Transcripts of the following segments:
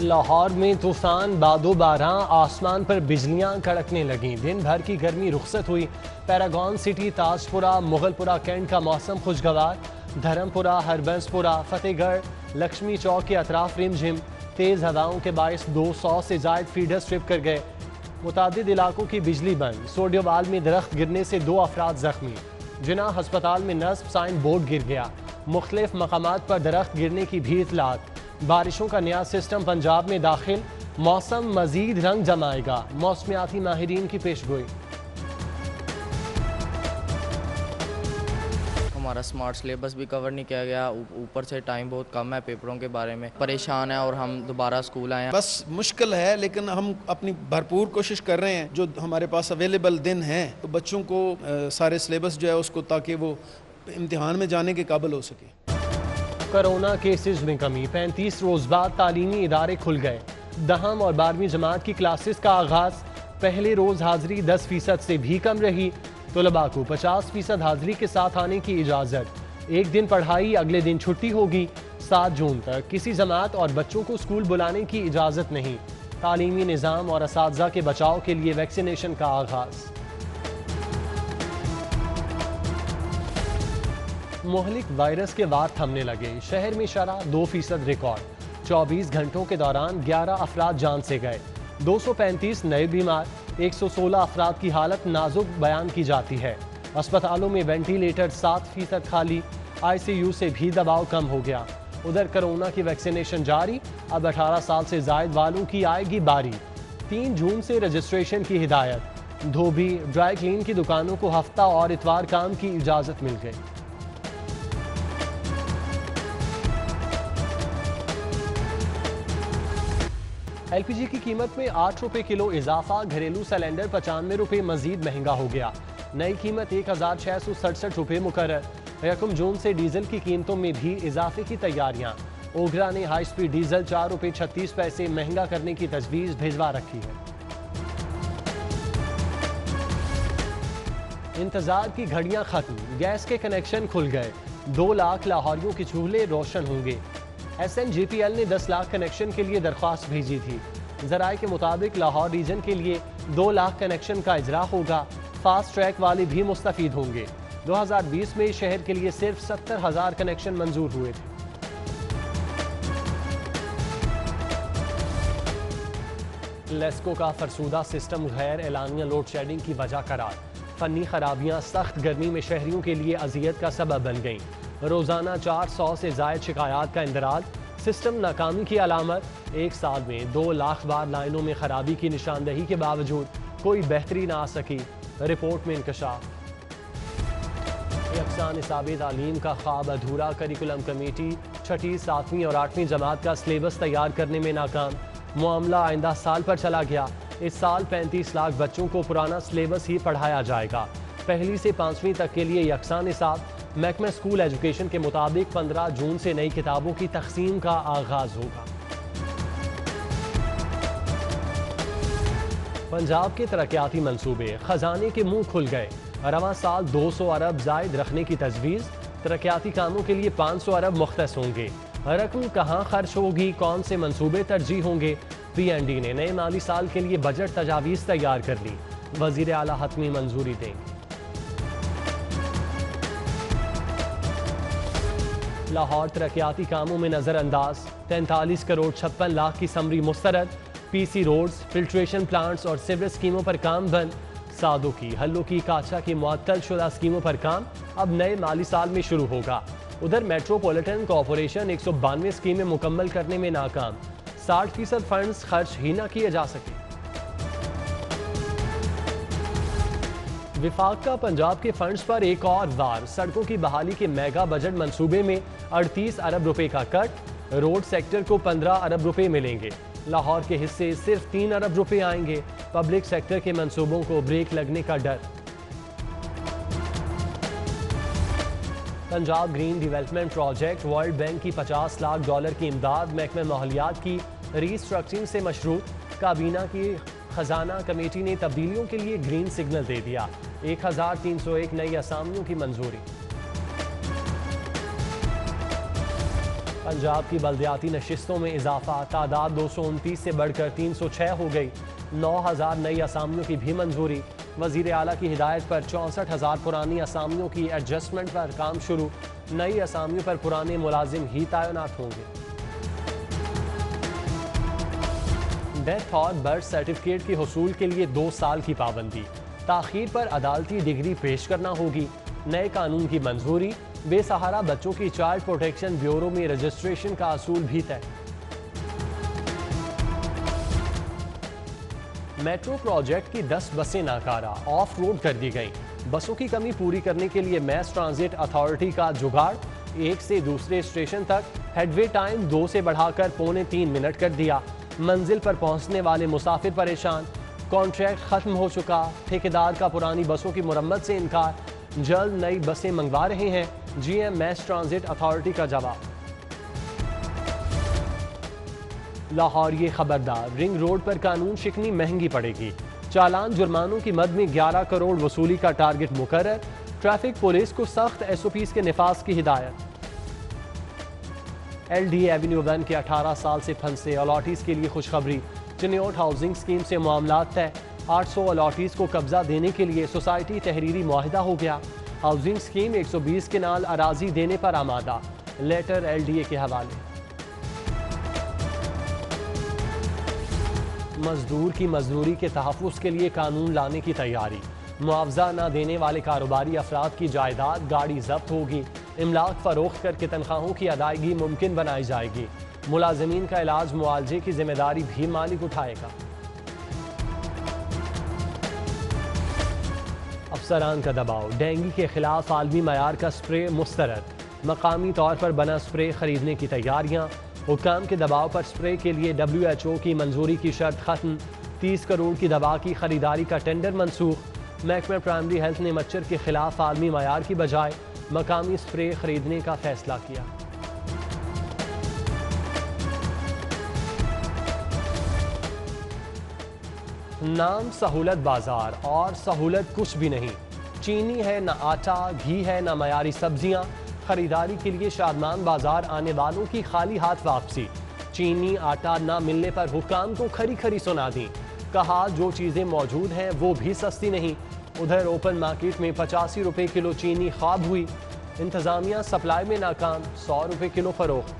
लाहौर में तूफान बादो बारह, आसमान पर बिजलियां कड़कने लगीं। दिन भर की गर्मी रुखसत हुई। Paragon City, Tajpura, Mughalpura cantt का मौसम खुशगवार। धर्मपुरा, हरबंसपुरा, फतेहगढ़, लक्ष्मी चौक के अतराफ रिमझिम। तेज़ हवाओं के बायस 200 से जायद फीडर स्ट्रिप कर गए। मुतादिद इलाकों की बिजली बंद। सोडियोवाल में दरख्त गिरने से 2 अफराद जख्मी। जिना हस्पताल में नस्ब साइन बोर्ड गिर गया। मुख्तलिफ मकामात पर दरख्त गिरने की भी इतलात। बारिशों का नया सिस्टम पंजाब में दाखिल। मौसम मजीद रंग जमाएगा, मौसमियाती माहिरीन की पेशगोई। हमारा स्मार्ट सिलेबस भी कवर नहीं किया गया, ऊपर से टाइम बहुत कम है पेपरों के बारे में। परेशान है और हम दोबारा स्कूल आए हैं। बस मुश्किल है, लेकिन हम अपनी भरपूर कोशिश कर रहे हैं। जो हमारे पास अवेलेबल दिन हैं तो बच्चों को सारे सिलेबस जो है उसको, ताकि वो इम्तिहान में जाने के काबिल हो सके। कोरोना केसेस में कमी। 35 रोज बाद तालीमी इदारे खुल गए। 10वीं और 12वीं जमात की क्लासेस का आगाज। पहले रोज हाजिरी 10% से भी कम रही। तलबा को 50% हाजिरी के साथ आने की इजाज़त। एक दिन पढ़ाई, अगले दिन छुट्टी होगी। 7 जून तक किसी जमात और बच्चों को स्कूल बुलाने की इजाज़त नहीं। तालीमी निज़ाम और असातिज़ा के बचाव के लिए वैक्सीनेशन का आगाज। मोहलिक वायरस के वार थमने लगे। शहर में शरह 2% रिकॉर्ड। 24 घंटों के दौरान 11 अफराद जान से गए। 235 नए बीमार। 116 अफराद की हालत नाजुक बयान की जाती है। अस्पतालों में वेंटिलेटर 7% खाली। ICU से भी दबाव कम हो गया। उधर कोरोना की वैक्सीनेशन जारी। अब 18 साल से जायद वालों की आएगी बारी। 3 जून से रजिस्ट्रेशन की हिदायत। धोबी, ड्राई क्लीन की दुकानों को हफ्ता और इतवार काम की इजाज़त मिल गई। LPG की कीमत में 8 रुपये किलो इजाफा। घरेलू सिलेंडर 95 रुपये मजीद महंगा हो गया। नई कीमत 1667 रुपये मुकर्रर। 1 जून से डीजल की कीमतों में भी इजाफे की तैयारियां। ओगरा ने हाई स्पीड डीजल 4 रुपये 36 पैसे महंगा करने की तजवीज़ भिजवा रखी है। इंतजार की घड़ियां खत्म। गैस के कनेक्शन खुल गए। 2 लाख लाहौरियों के चूल्हे रोशन होंगे। SNGPL ने 10 लाख कनेक्शन के लिए दरख्वास्त भेजी थी। जराये के मुताबिक लाहौर रीजन के लिए 2 लाख कनेक्शन का इजरा होगा। फास्ट ट्रैक वाले भी मुस्तफीद होंगे। 2020 में शहर के लिए सिर्फ 70,000 कनेक्शन मंजूर हुए थे। लेस्को का फरसूदा सिस्टम गैर एलानिया लोड शेडिंग की वजह करार। फनी खराबियां सख्त गर्मी में शहरियों के लिए अजियत का सबब बन गईं। रोजाना 400 से जायद शिकायत का इंदराज। सिस्टम नाकामी की अलामत। 1 साल में 2 लाख बार लाइनों में खराबी की निशानदही के बावजूद कोई बेहतरी ना आ सकी। रिपोर्ट में इंकशाफ। यकसान निसाब तालीम का ख्वाब अधूरा। करिकुलम कमेटी 6ठी, 7वीं और 8वीं जमात का सिलेबस तैयार करने में नाकाम। मामला आइंदा साल पर चला गया। इस साल 35 लाख बच्चों को पुराना सिलेबस ही पढ़ाया जाएगा। पहली से 5वीं तक के लिए यकसान निसाब। महकमा स्कूल एजुकेशन के मुताबिक 15 जून से नई किताबों की तकसीम का आगाज होगा। पंजाब के तरक्याती मंसूबे। खजाने के मुंह खुल गए। रवां साल 200 अरब जायद रखने की तजवीज़। तरक्याती कामों के लिए 500 अरब मुख्तस होंगे। रकम कहाँ खर्च होगी, कौन से मंसूबे तरजीह होंगे। PND ने नए माली साल के लिए बजट तजावीज़ तैयार कर ली। वज़ीर आला हतमी मंजूरी देंगे। लाहौर तरक्याती कामों में नजरअंदाज। 43 करोड़ 56 लाख की समरी मुस्तरद। PC रोड्स, फिल्ट्रेशन प्लांट्स और सीवरेज स्कीमों पर काम बंद। सादों की, हल्लों की, काचा की मुअत्तल शुदा स्कीमों पर काम अब नए माली साल में शुरू होगा। उधर मेट्रोपॉलिटन कॉरपोरेशन 192 स्कीमें मुकम्मल करने में नाकाम। 60% फंड्स खर्च ही न किए जा सके। विफाक का पंजाब के फंड्स पर एक और वार। सड़कों की बहाली के मेगा बजट मंसूबे में 38 अरब रुपए का कट। रोड सेक्टर को 15 अरब रुपए मिलेंगे। लाहौर के हिस्से सिर्फ 3 अरब रुपए आएंगे। पब्लिक सेक्टर के मंसूबों को ब्रेक लगने का डर। Punjab green development project. World bank की $50 लाख की इमदाद। महकमा माहौलियात की रीस्ट्रक्चरिंग से मशरूत। काबीना की खजाना कमेटी ने तब्दीलियों के लिए ग्रीन सिग्नल दे दिया। 1301 नई असामियों की मंजूरी। पंजाब की बल्दियाती नशिस्तों में इजाफा, तादाद 229 से बढ़कर 306 हो गई। 9,000 नई असामियों की भी मंजूरी। वजीर आला की हिदायत पर 64,000 पुरानी असामियों की एडजस्टमेंट पर काम शुरू। नई असामियों पर पुराने मुलाजिम ही तैनात होंगे। डेथ और बर्थ सर्टिफिकेट के हुसूल के लिए 2 साल की पाबंदी। ताखीर पर अदालती डिग्री पेश करना होगी। नए कानून की मंजूरी। बेसहारा बच्चों की चाइल्ड प्रोटेक्शन ब्यूरो में रजिस्ट्रेशन का असूल भी तय। मेट्रो प्रोजेक्ट की 10 बसें नाकारा, ऑफ रोड कर दी गईं। बसों की कमी पूरी करने के लिए मैस ट्रांजिट अथॉरिटी का जुगाड़। एक से दूसरे स्टेशन तक हेडवे टाइम 2 से बढ़ाकर 2.25 मिनट कर दिया। मंजिल पर पहुंचने वाले मुसाफिर परेशान। कॉन्ट्रैक्ट खत्म हो चुका। ठेकेदार का पुरानी बसों की मुरम्मत से इनकार। जल्द नई बसें मंगवा रहे हैं। जीएम मैस ट्रांजिट अथॉरिटी का जवाब। लाहौर ये खबरदार, रिंग रोड पर कानून शिकनी महंगी पड़ेगी। चालान जुर्मानों की मद में 11 करोड़ वसूली का टारगेट मुकर्रर। ट्रैफिक पुलिस को सख्त SOPs के निफाज की हिदायत। LD एवेन्यू 1 के 18 साल से फंसे अलॉटीज के लिए खुशखबरी। चिन्योट हाउसिंग स्कीम से मामलात तय। 800 अलॉटीज को कब्जा देने के लिए सोसाइटी तहरीरी मुआहिदा हो गया। हाउसिंग स्कीम 120 केनाल अराजी देने पर आमादा। लेटर LDA के हवाले। मजदूर की मजदूरी के तहफ़्फ़ुज़ के लिए कानून लाने की तैयारी। मुआवजा न देने वाले कारोबारी अफराद की जायदाद गाड़ी जब्त होगी। इमलाक फरोख्त करके तनख्वाहों की अदायगी मुमकिन बनाई जाएगी। मुलाजमीन का इलाज मुआवजे की जिम्मेदारी भी मालिक उठाएगा। अफसरान का दबाव, डेंगू के खिलाफ आलमी मयार का स्प्रे मुस्तरद। मकामी तौर पर बना स्प्रे खरीदने की तैयारियां। हुक्काम के दबाव पर स्प्रे के लिए WHO की मंजूरी की शर्त खत्म। 30 करोड़ की दवा की खरीदारी का टेंडर मनसूख। महकमा प्राइमरी हेल्थ ने मच्छर के खिलाफ आलमी मयार की बजाय मकामी स्प्रे खरीदने का फैसला किया। नाम सहूलत बाजार और सहूलत कुछ भी नहीं। चीनी है न आटा, घी है न मयारी सब्जियां। खरीदारी के लिए शादमान बाजार आने वालों की खाली हाथ वापसी। चीनी आटा न मिलने पर हुक्काम को खरी खरी सुना दी। कहा जो चीजें मौजूद हैं वो भी सस्ती नहीं। उधर ओपन मार्केट में 85 रुपए किलो चीनी ख्वाब हुई। इंतजामिया सप्लाई में नाकाम। 100 रुपए किलो फरोख्त।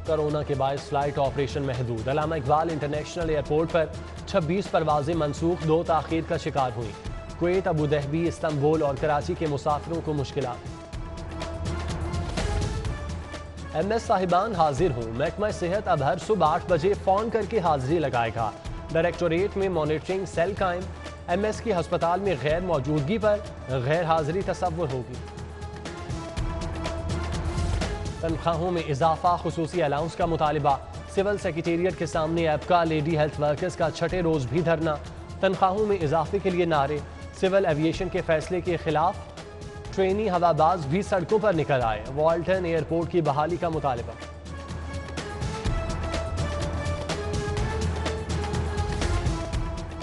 कोरोना के बायस फ्लाइट ऑपरेशन महदूद। अल्लामा इकबाल इंटरनेशनल एयरपोर्ट पर 26 परवाजें मनसूख, 2 ताखीर का शिकार हुई। कुवैत, अबू धाबी, इस्तांबुल और कराची के मुसाफिरों को मुश्किलात। MS साहिबान हाजिर हूँ। महकमा सेहत अब हर सुबह 8 बजे फ़ोन करके हाजिरी लगाएगा। डायरेक्टोरेट में मॉनिटरिंग सेल कायम। MS की अस्पताल में गैर मौजूदगी पर गैर हाजिरी तसव्वुर होगी। तनख्वाहों में इजाफा, खुसूसी अलाउंस का मुतालिबा। सिविल सेक्रेटेरिएट के सामने एबका लेडी हेल्थ वर्कर्स का 6ठे रोज भी धरना। तनख्वाहों में इजाफे के लिए नारे। सिविल एविएशन के फैसले के खिलाफ ट्रेनी हवाबाज भी सड़कों पर निकल आए। वाल्टन एयरपोर्ट की बहाली का मुतालिबा।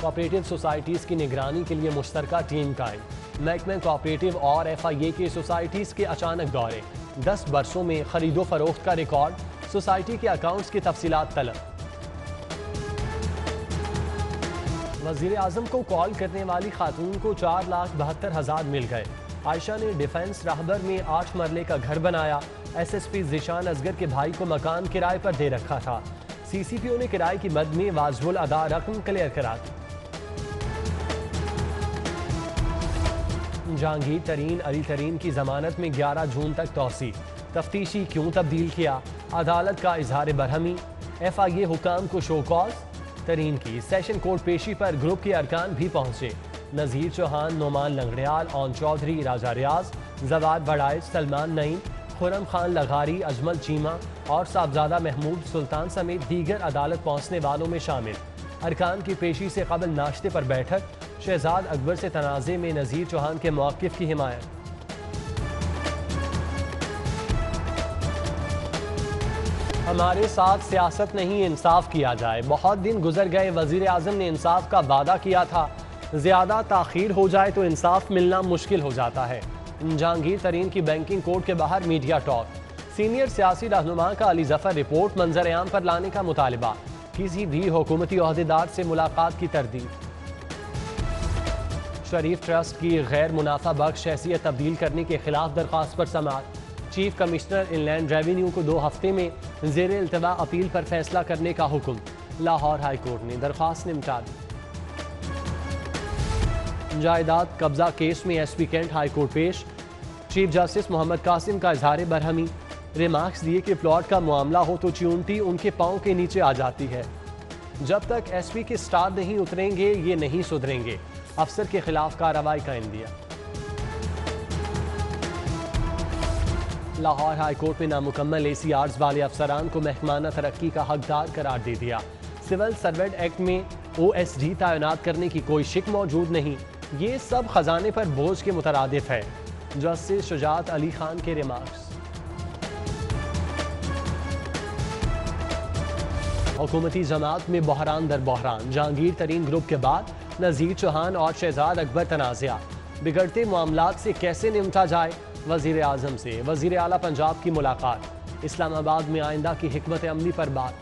कोऑपरेटिव सोसाइटीज की निगरानी के लिए मुश्तरका टीम कायम। महकमा कोऑपरेटिव और FIA के सोसाइटीज के अचानक दौरे। 10 बरसों में खरीदो फरोख्त का रिकॉर्ड। सोसाइटी के अकाउंट्स की तफसीलात तलब। वजीर आजम को कॉल करने वाली खातून को 4,72,000 मिल गए। आयशा ने डिफेंस राहबर में 8 मरले का घर बनाया। SSP ज़ीशान असगर के भाई को मकान किराए पर दे रखा था। CCPO ने किराए की मद में वाजिबुल अदा रकम क्लियर करा दी। जहांगीर तरीन अली तरीन की जमानत में 11 जून तक तौसी। तफ्तीशी क्यों तब्दील किया? अदालत का इजहार बरहमी। FIA हुकाम को शो कॉज। तरीन की सेशन कोर्ट पेशी पर ग्रुप के अरकान भी पहुंचे। नज़ीर चौहान, नोमान लंगड़ियाल, ओन चौधरी, राजा रियाज, जवाद वड़ाइज, सलमान नईम, खुरम खान लगारी, अजमल चीमा और साहबजादा महमूद सुल्तान समेत दीगर अदालत पहुंचने वालों में शामिल। अरकान की पेशी से कबल नाश्ते पर बैठक। शहजाद अकबर से तनाज़े में नज़ीर चौहान के मौक़िफ़ की हिमायत। हमारे साथ सियासत नहीं, इंसाफ किया जाए। बहुत दिन गुजर गए, वज़ीर आज़म ने इंसाफ का वादा किया था। ज़्यादा ताख़ीर हो जाए तो इंसाफ मिलना मुश्किल हो जाता है। जहांगीर तरीन की बैंकिंग कोर्ट के बाहर मीडिया टॉक। सीनियर सियासी रहनुमा का अली जफर रिपोर्ट मंजर आम पर लाने का मुतालबा। किसी भी हुकूमती ओहदेदार से मुलाकात की तरदीद। शरीफ ट्रस्ट की गैर मुनाफा बख्श हैसियत तब्दील करने के खिलाफ दरख्वास्त पर समाअत। चीफ कमिश्नर इनलैंड रेवेन्यू को 2 हफ्ते में ज़ेर इल्तवा अपील पर फैसला करने का हुक्म। लाहौर हाई कोर्ट ने दरख्वास्त निपटा दी। जायदाद कब्जा केस में एसपी कैंट हाई कोर्ट पेश। चीफ जस्टिस मोहम्मद कासिम का इजहार बरहमी। रिमार्क्स दिए कि प्लॉट का मामला हो तो च्यूंटी उनके पांव के नीचे आ जाती है। जब तक एसपी के स्टार नहीं उतरेंगे ये नहीं सुधरेंगे। अफसर के खिलाफ कार्रवाई का इंदिया। लाहौर हाई कोर्ट में नामुकम्मल ACRs वाले अफसरान को महकमाना तरक्की का हकदार करार दे दिया। सिविल सर्वेंट एक्ट में OSD तैनात करने की कोई शिक मौजूद नहीं। ये सब खजाने पर बोझ के मुतरादिफ है। जस्टिस शुजात अली खान के रिमार्क्स। हुकूमती जमात में बहरान दर बहरान। जहांगीर तरीन ग्रुप के बाद नज़ीर चौहान और शहजाद अकबर तनाज़ा। बिगड़ते मामलात से कैसे निपटा जाए, वज़ीर आज़म से वज़ीर आला पंजाब की मुलाकात। इस्लामाबाद में आइंदा की हिकमत अमली पर बात।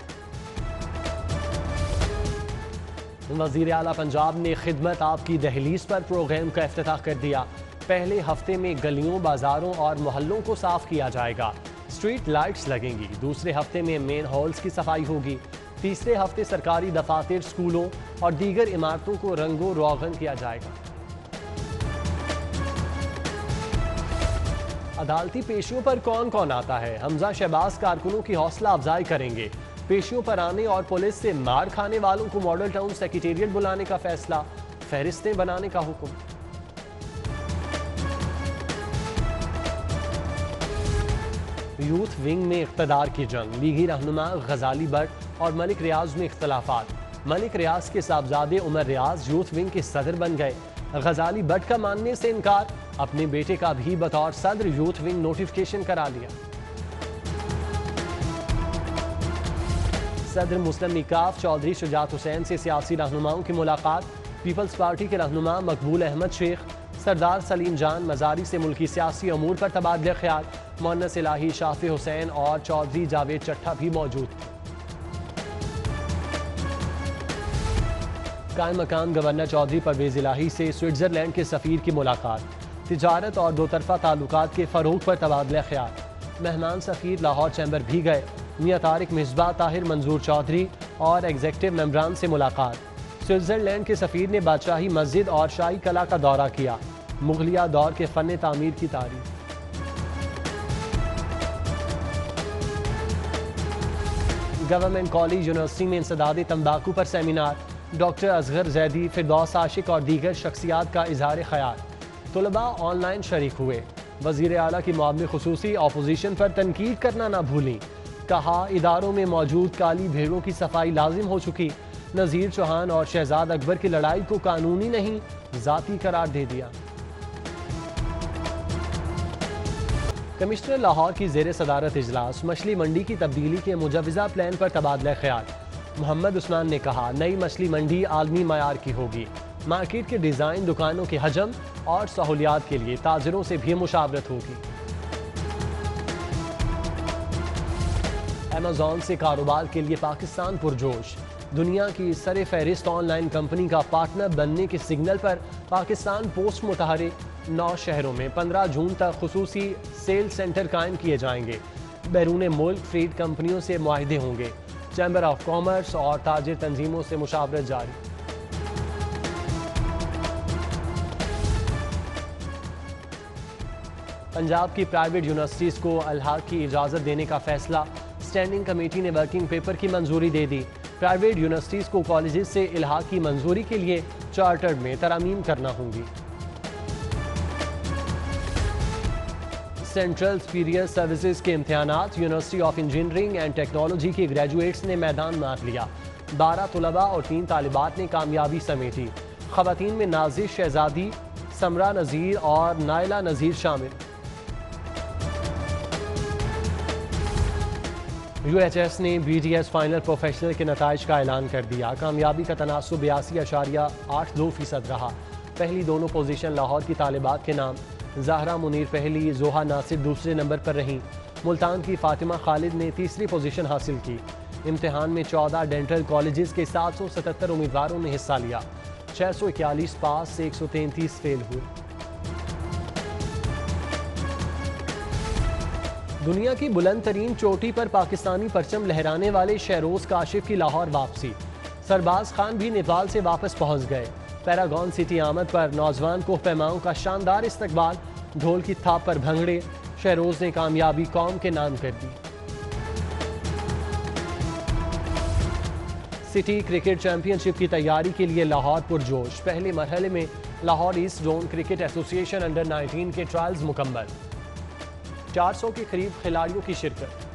वज़ीर आला पंजाब ने खिदमत आपकी दहलीज पर प्रोग्राम का इफ्तिताह कर दिया। पहले हफ्ते में गलियों, बाजारों और मोहल्लों को साफ किया जाएगा। स्ट्रीट लाइट्स लगेंगी। दूसरे हफ्ते में मेन हॉल्स की सफाई होगी। तीसरे हफ्ते सरकारी दफातर, स्कूलों और दीगर इमारतों को रंगो रोगन किया जाएगा। अदालती पेशियों पर कौन कौन आता है, हमजा शहबाज कारकुनों की हौसला अफजाई करेंगे। पेशियों पर आने और पुलिस से मार खाने वालों को मॉडल टाउन सेक्रेटेरिएट बुलाने का फैसला। फहरिस्तें बनाने का हुक्म। यूथ विंग में इख्तदार की जंग। लीगी रहनुमा गजाली भट्ट और मलिक रियाज में इख्तलाफात। मलिक रियाज के साहबजादे उमर रियाज यूथ विंग के सदर बन गए। गजाली भट्ट का मानने से इनकार। अपने बेटे का भी बतौर सदर यूथ विंग नोटिफिकेशन करा लिया। सदर मुस्लिम निकाफ चौधरी शुजात हुसैन से सियासी रहनुमाओं की मुलाकात। पीपल्स पार्टी के रहनुमा मकबूल अहमद शेख, सरदार सलीम जान मजारी से मुल्की सियासी अमूर पर तबादला ख्याल। मोहन्नस इलाही, शाफी हुसैन और चौधरी जावेद चट्ठा भी मौजूद थे। कायम मकाम गवर्नर चौधरी परवेज इलाही से स्विट्जरलैंड के सफ़ीर की मुलाकात। तिजारत और दोतरफा ताल्लुकात के फ़रोग पर तबादला ख्याल। मेहमान सफ़ीर लाहौर चैम्बर भी गए। मियां तारिक मिसबाह, ताहिर मंजूर चौधरी और एग्जेक्टिव मेम्बरान से मुलाकात। स्विट्जरलैंड के सफ़ीर ने बादशाही मस्जिद और शाही कला का दौरा किया। मुगलिया दौर के फ़न तामीर की तारीफ। गवर्नमेंट कॉलेज यूनिवर्सिटी में इंसदाद तंबाकू पर सेमिनार। डॉक्टर असगर जैदी, फिरदौस आशिक और दीगर शख्सियात का इजहार ख्याल। तलबा ऑनलाइन शरीक हुए। वज़ीर आला की मुआवने खुसूसी अपोजिशन पर तनकीद करना ना भूलें। कहा, इदारों में मौजूद काली भेड़ों की सफाई लाजिम हो चुकी। नज़ीर चौहान और शहजाद अकबर की लड़ाई को कानूनी नहीं ज़ाती करार दे दिया। कमिश्नर लाहौर की ज़ेर सदारत इजलास। मछली मंडी की तब्दीली के मुजवज़ा प्लान पर तबादला ख्याल। मोहम्मद उस्मान ने कहा, नई मछली मंडी आलमी मयार की होगी। मार्केट के डिज़ाइन, दुकानों के हजम और सहूलियात के लिए ताजरों से भी मुशावरत होगी। अमेज़ॉन से कारोबार के लिए पाकिस्तान पुरजोश। दुनिया की सरे फहरिस्त ऑनलाइन कंपनी का पार्टनर बनने के सिग्नल पर पाकिस्तान पोस्ट मुतहरिक। 9 शहरों में 15 जून तक खुसूसी सेल सेंटर कायम किए जाएंगे। बैरून मुल्क फीड कंपनियों से मुआहदे होंगे। चैम्बर ऑफ कॉमर्स और ताजिर तंजीमों से मुशावरत जारी। पंजाब की प्राइवेट यूनिवर्सिटीज़ को अल्हाक की इजाज़त देने का फैसला। स्टैंडिंग कमेटी ने वर्किंग पेपर की मंजूरी दे दी। प्राइवेट यूनिवर्सिटीज़ को कॉलेजेस से इल्हाक की मंजूरी के लिए चार्टर में तरमीम करना होंगी। सेंट्रल सुपीरियर सर्विसेज के इम्तिहानात। University of engineering and technology के ग्रेजुएट्स ने मैदान मार लिया। 12 तलबा और 3 तालिबात ने कामयाबी समेटी। खवातीन में नाजिश शहजादी, समरा नज़ीर और नायला नज़ीर शामिल। UHS ने BDS फाइनल प्रोफेशनल के नताइज का ऐलान कर दिया। कामयाबी का तनासुब 82.82% रहा। पहली दोनों पोजीशन लाहौर की तालिबात के नाम। ज़हरा मुनीर पहली, जोहा नासिर दूसरे नंबर पर रहीं। मुल्तान की फातिमा खालिद ने तीसरी पोजीशन हासिल की। इम्तिहान में 14 डेंटल कॉलेजेस के 777 उम्मीदवारों ने हिस्सा लिया। 641 पास से 133 फेल हुए। दुनिया की बुलंद तरीन चोटी पर पाकिस्तानी परचम लहराने वाले शहरोज काशिफ की लाहौर वापसी। सरबाज खान भी नेपाल से वापस पहुंच गए। पैरागॉन सिटी आमद पर नौजवान कोह पैमाओं का शानदार इस्तकबाल। ढोल की थाप पर भंगड़े। शहरोज ने कामयाबी कौम के नाम कर दी। सिटी क्रिकेट चैंपियनशिप की तैयारी के लिए लाहौर पुरजोश। पहले मरहले में Lahore east zone cricket association under 19 के ट्रायल्स मुकम्मल। 400 के करीब खिलाड़ियों की शिरकत।